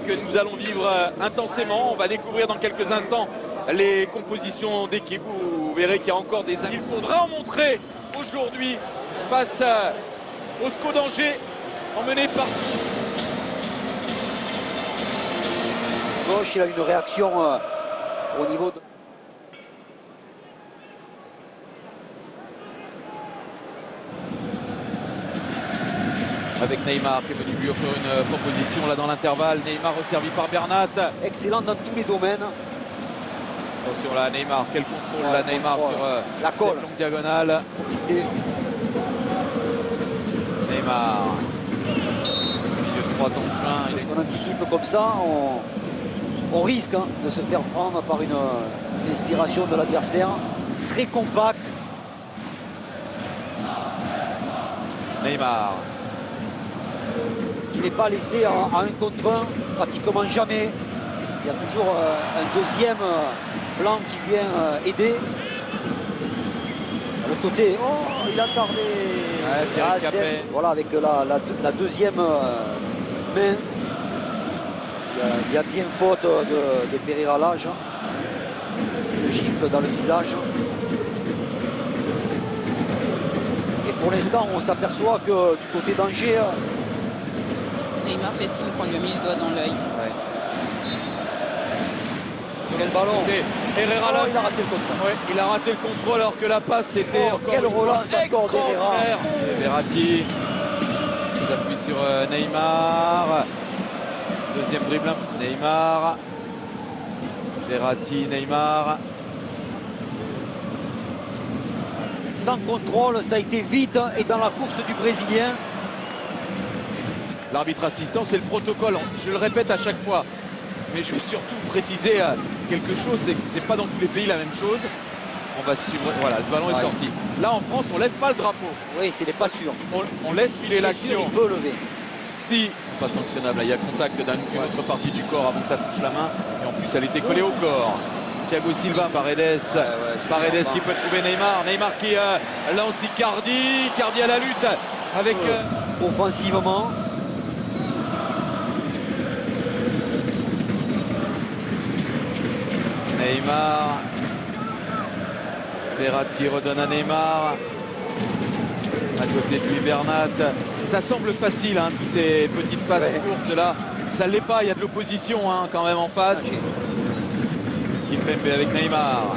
que nous allons vivre intensément. On va découvrir dans quelques instants les compositions d'équipe. Vous verrez qu'il y a encore des... Il faudra en montrer aujourd'hui face au SCO d'Angers, emmené par... Gauche, il a une réaction au niveau de... Avec Neymar qui est venu lui offrir une proposition là dans l'intervalle. Neymar resservi par Bernat. Excellent dans tous les domaines. Attention là, Neymar, quel contrôle là, Neymar sur la colle. cette longue diagonale. Profiter. Neymar, au milieu de 3 ans de juin. Parce qu'on anticipe comme ça, on risque de se faire prendre par une inspiration de l'adversaire. Très compact. Neymar. Qui n'est pas laissé à un contre un, pratiquement jamais. Il y a toujours un deuxième plan qui vient aider. De l'autre côté, oh, il a tardé. Ouais, voilà, avec la deuxième main. Il y a bien faute de Pereira Lage. Le gifle dans le visage. Et pour l'instant, on s'aperçoit que du côté d'Angers, Neymar fait signe qu'on lui a mis le doigt dans l'œil. Ouais. quel ballon. Herrera là, il a raté le contrôle. Ouais, il a raté le contrôle alors que la passe c'était encore quelle relance encore d'Herrera. Et Verratti s'appuie sur Neymar. Deuxième dribble, Neymar. Verratti, Neymar. Sans contrôle, ça a été vite et dans la course du Brésilien. L'arbitre assistant, c'est le protocole, je le répète à chaque fois. Mais je vais surtout préciser quelque chose, c'est que c'est pas dans tous les pays la même chose. On va suivre, voilà, ce ballon est sorti. Là en France, on lève pas le drapeau. Oui, c'est pas sûr. On laisse filer l'action. Il peut lever. Si, c'est pas sanctionnable, là, il y a contact d'une autre partie du corps avant que ça touche la main. Et en plus, elle était collée au corps. Thiago Silva, Paredes, Paredes qui peut trouver Neymar. Neymar qui lance Icardi. Icardi à la lutte avec... offensivement. Neymar. Verratti redonne à Neymar. À côté de lui, Bernat. Ça semble facile, hein, toutes ces petites passes courtes là. Ça ne l'est pas, il y a de l'opposition hein, quand même en face. Kimpembe avec Neymar.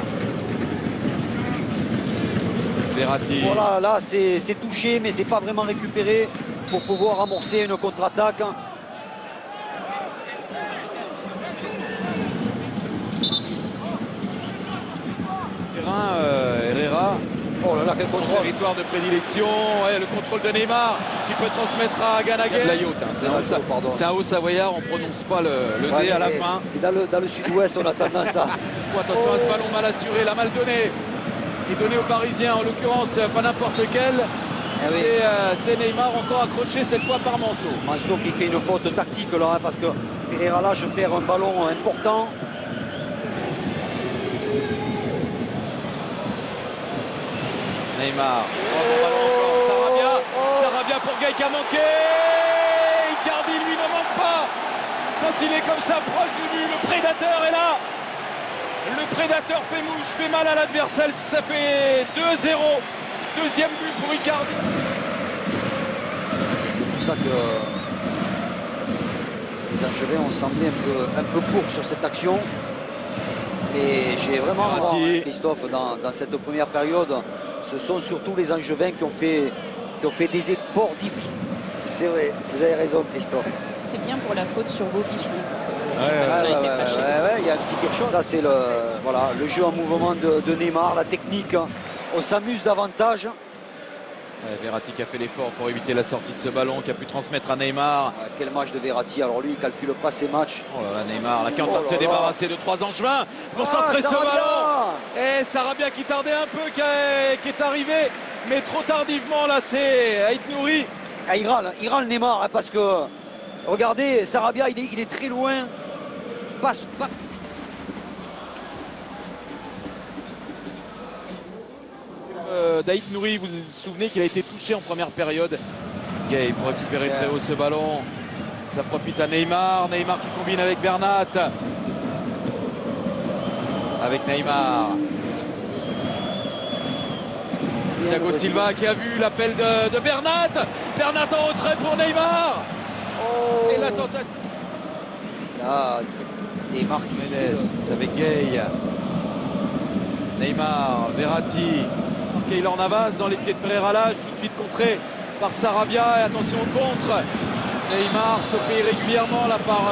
Verratti. Voilà, là c'est touché, mais c'est pas vraiment récupéré pour pouvoir amorcer une contre-attaque. Herrera. Oh là là, quel son contrôle. territoire de prédilection. Ouais, le contrôle de Neymar qui peut transmettre à Ganaguel. C'est un haut savoyard, on ne prononce pas le D à la fin. Et dans le sud-ouest, on a tendance à... Attention à ce ballon mal assuré, la mal donné. Et donné aux Parisiens, en l'occurrence, pas n'importe lequel. C'est Neymar encore accroché cette fois par Manso. Manso qui fait une faute tactique là, hein, parce que Pereira là, je perds un ballon important. Neymar. Bon ballon encore. Sarabia pour Gay qui a manqué. Icardi lui ne manque pas. Quand il est comme ça proche du but, le prédateur est là. Le prédateur fait mouche, fait mal à l'adversaire. Ça fait 2-0. Deuxième but pour Icardi. C'est pour ça que les Angevins ont semblé un peu courts sur cette action. Et j'ai vraiment envie, Christophe, dans cette première période, ce sont surtout les Angevins qui ont fait des efforts difficiles. C'est vrai, vous avez raison, Christophe. C'est bien pour la faute sur Bobichon. Il y a un petit quelque chose. Ça, c'est le jeu en mouvement de Neymar, la technique. On s'amuse davantage. Verratti qui a fait l'effort pour éviter la sortie de ce ballon, qui a pu transmettre à Neymar. Quel match de Verratti. Alors lui, il ne calcule pas ses matchs. Oh là là, Neymar là, qui est en train de se débarrasser de 3 Angevins. Concentrer ce ballon. Et Sarabia qui tardait un peu, qui est arrivé. Mais trop tardivement, là, c'est Aït Nouri. Il râle Neymar, hein, parce que, regardez, Sarabia, il est très loin. Passe. Daït Nouri, vous vous souvenez qu'il a été touché en première période. Gay pour récupérer très haut ce ballon. Ça profite à Neymar. Neymar qui combine avec Bernat. Avec Neymar. Thiago Silva qui a vu l'appel de Bernat. Bernat en retrait pour Neymar. Oh. Et la tentative. Là, Neymar qui Mendes avec Gay. Neymar, Verratti. Keylor Navas dans les pieds de Pereira Lage, tout de suite contré par Sarabia. Et attention au contre. Neymar stoppé régulièrement là par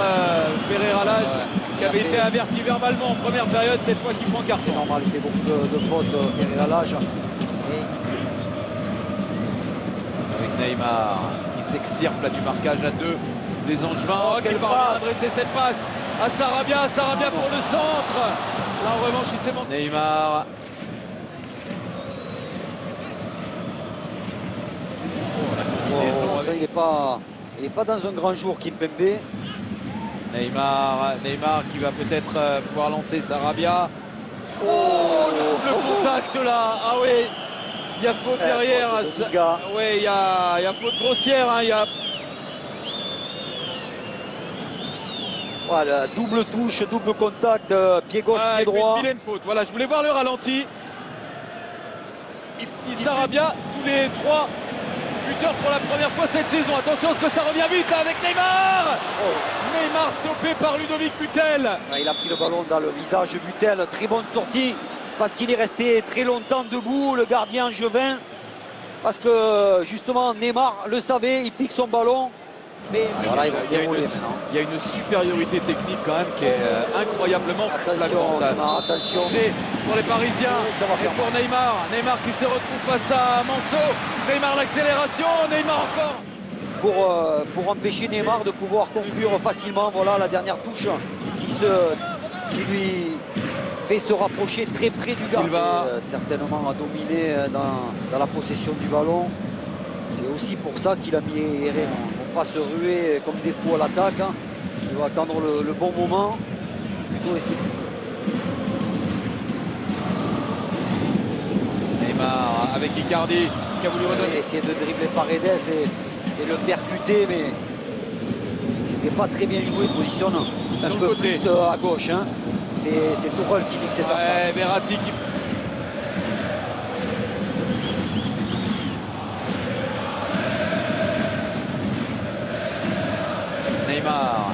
Pereira Lage, qui avait été averti verbalement en première période, cette fois qu'il prend carton. C'est normal, il fait beaucoup de fautes, Pereira Lage. Avec Neymar qui s'extirpe là du marquage à deux des Angevins. Qui parvient à adresser cette passe à Sarabia. Sarabia pour le centre. Là en revanche il s'est manqué. Neymar. Ça, il n'est pas dans un grand jour, Kimpembe. Neymar qui va peut-être pouvoir lancer Sarabia. Oh, le contact là. Ah oui, il y a faute derrière. Oui, il y a faute grossière. Hein, Voilà, double touche, double contact, pied gauche, pied droit. Il a une faute. Voilà, je voulais voir le ralenti. Sarabia, tous les trois buteurs pour la première fois cette saison. Attention parce que ça revient vite là, avec Neymar. Neymar stoppé par Ludovic Butel. Il a pris le ballon dans le visage de Butel. Très bonne sortie parce qu'il est resté très longtemps debout, le gardien angevin. Parce que justement Neymar le savait, il pique son ballon. Mais voilà, il y a une supériorité technique quand même qui est incroyablement flagrante. Attention pour les Parisiens et pour Neymar. Neymar qui se retrouve face à Manso. Neymar l'accélération, Neymar encore. Pour empêcher Neymar de pouvoir conclure facilement. Voilà la dernière touche qui lui fait se rapprocher très près du gardien. Certainement a dominé dans la possession du ballon. C'est aussi pour ça qu'il a mis Herrera. On va pas se ruer comme des fous à l'attaque. Hein. Il va attendre le bon moment. Plutôt essayer. Neymar avec Icardi qui a voulu redonner. Essayer de dribbler Paredes et le percuter, mais c'était pas très bien joué. Il positionne un peu plus à gauche. Hein. C'est Tourelle qui dit que c'est sa place. Verratti qui... Neymar.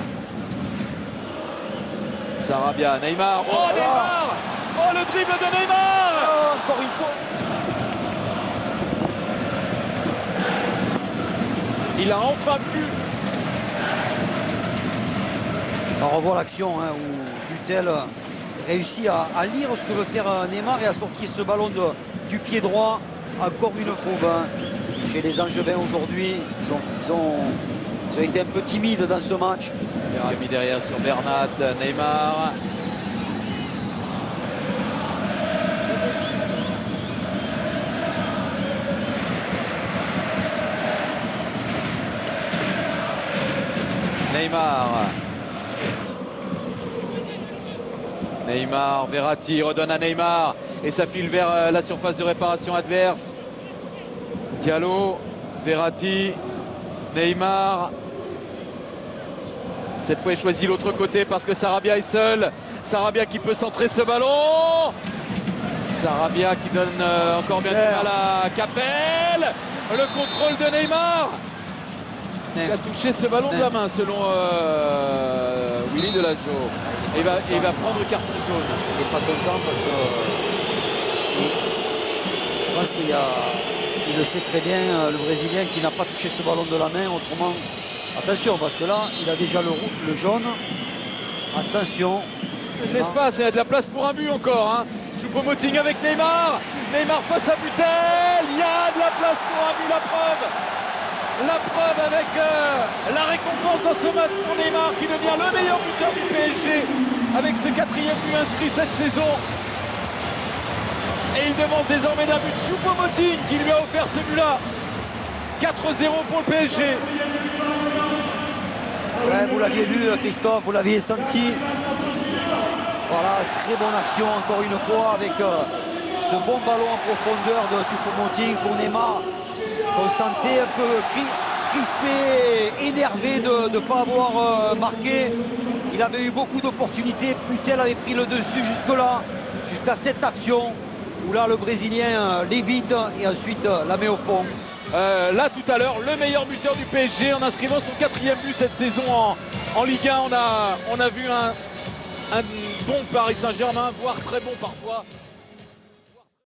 Sarabia, Neymar. Oh Neymar. Oh le dribble de Neymar. Encore une fois. Il a enfin pu. On revoit l'action où Butel réussit à lire ce que veut faire Neymar et à sortir ce ballon du pied droit. Encore une fois, chez les Angevins aujourd'hui, ils ont été un peu timides dans ce match. Il a mis derrière sur Bernat, Neymar. Neymar, Verratti redonne à Neymar et ça file vers la surface de réparation adverse. Diallo, Verratti, Neymar. Cette fois il choisit l'autre côté parce que Sarabia est seul. Sarabia qui peut centrer ce ballon. Sarabia qui donne encore bien du mal à Capel. Le contrôle de Neymar. Il a touché ce ballon de la main selon Willy Delageau. Et il va prendre carton jaune. Il n'est pas content parce que je pense qu'il le sait très bien, le Brésilien, qui n'a pas touché ce ballon de la main. Autrement, attention parce que là, il a déjà le jaune. Attention. De l'espace, il y a de la place pour un but encore. Hein. Choupo-Moting avec Neymar. Neymar face à Butel. Il y a de la place pour un but, la preuve. La preuve avec la récompense dans ce match pour Neymar qui devient le meilleur buteur du PSG avec ce 4e but inscrit cette saison. Et il devance désormais d'un but Choupo-Moting qui lui a offert ce but-là. 4-0 pour le PSG. Ouais, vous l'aviez vu, Christophe, vous l'aviez senti. Voilà, très bonne action encore une fois avec ce bon ballon en profondeur de Choupo-Moting pour Neymar. On sentait un peu crispé, énervé de ne pas avoir marqué. Il avait eu beaucoup d'opportunités. Putel avait pris le dessus jusque-là, jusqu'à cette action où là le Brésilien l'évite et ensuite la met au fond. Là tout à l'heure, le meilleur buteur du PSG en inscrivant son 4e but cette saison en Ligue 1. On a vu un bon Paris Saint-Germain, voire très bon parfois.